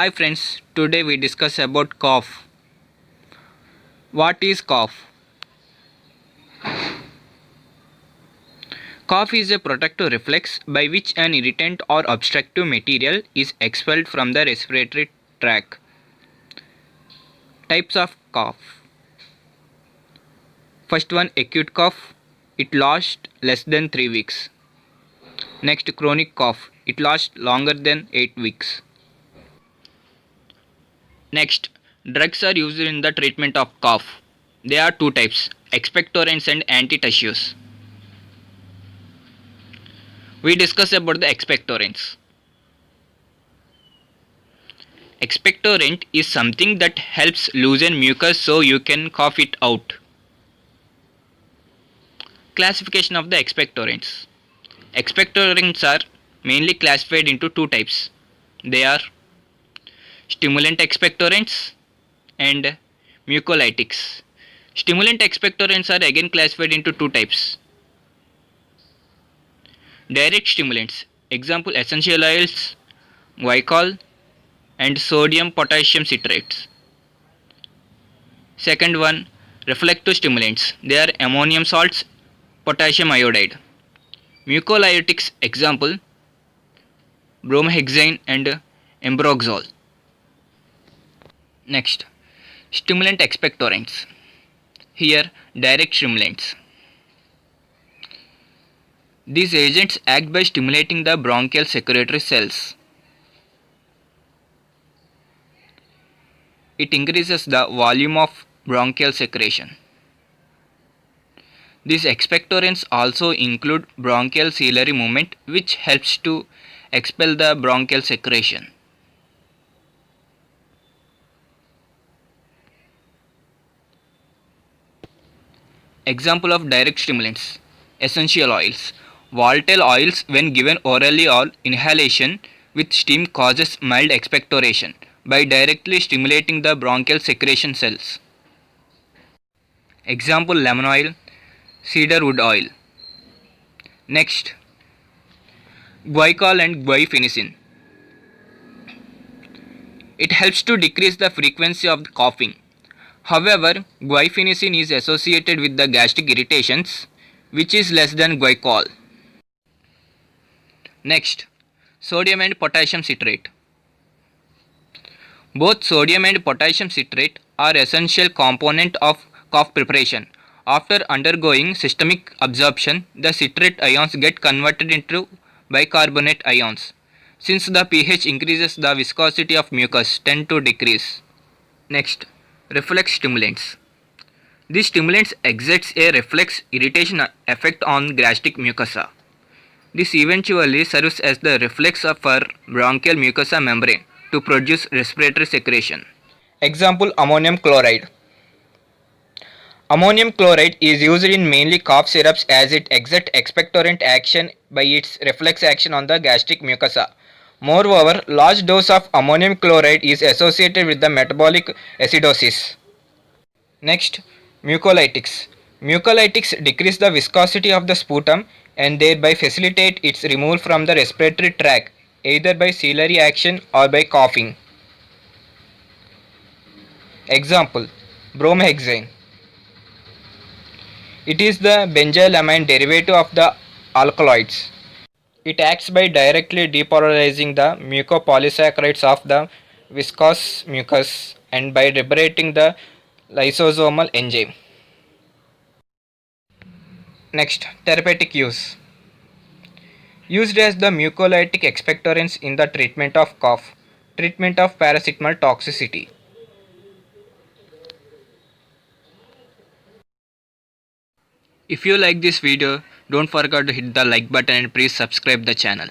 Hi friends, today we discuss about cough. What is cough? Cough is a protective reflex by which an irritant or obstructive material is expelled from the respiratory tract. Types of cough. First one, acute cough. It lasts less than 3 weeks. Next, chronic cough. It lasts longer than 8 weeks. Next, drugs are used in the treatment of cough. There are two types, expectorants and antitussives. We discuss about the expectorants. Expectorant is something that helps loosen mucus so you can cough it out. Classification of the expectorants. Expectorants are mainly classified into two types. They are stimulant expectorants and mucolytics. Stimulant expectorants are again classified into two types. Direct stimulants, example essential oils, glycol and sodium potassium citrates. Second one, reflective stimulants, they are ammonium salts, potassium iodide. Mucolytics, example bromhexane and ambroxol. Next, stimulant expectorants. Here, direct stimulants. These agents act by stimulating the bronchial secretory cells. It increases the volume of bronchial secretion. These expectorants also include bronchial ciliary movement, which helps to expel the bronchial secretion. Example of direct stimulants, essential oils. Volatile oils when given orally or inhalation with steam causes mild expectoration by directly stimulating the bronchial secretion cells. Example lemon oil, cedarwood oil. Next, glycol and guaifenesin. It helps to decrease the frequency of the coughing. However, guaifenesin is associated with the gastric irritations, which is less than glycol. Next, sodium and potassium citrate. Both sodium and potassium citrate are essential component of cough preparation. After undergoing systemic absorption, the citrate ions get converted into bicarbonate ions. Since the pH increases, the viscosity of mucus tend to decrease. Next, reflex stimulants. These stimulants exerts a reflex irritation effect on gastric mucosa. This eventually serves as the reflex for bronchial mucosa membrane to produce respiratory secretion. Example ammonium chloride. Ammonium chloride is used in mainly cough syrups as it exerts expectorant action by its reflex action on the gastric mucosa. Moreover, large dose of ammonium chloride is associated with the metabolic acidosis. Next, mucolytics. Mucolytics decrease the viscosity of the sputum and thereby facilitate its removal from the respiratory tract either by ciliary action or by coughing. Example, bromhexane. It is the benzylamine derivative of the alkaloids. It acts by directly depolarizing the mucopolysaccharides of the viscous mucus and by liberating the lysosomal enzyme. Next, therapeutic use. Used as the mucolytic expectorants in the treatment of cough, treatment of paracetamol toxicity. If you like this video, don't forget to hit the like button and please subscribe the channel.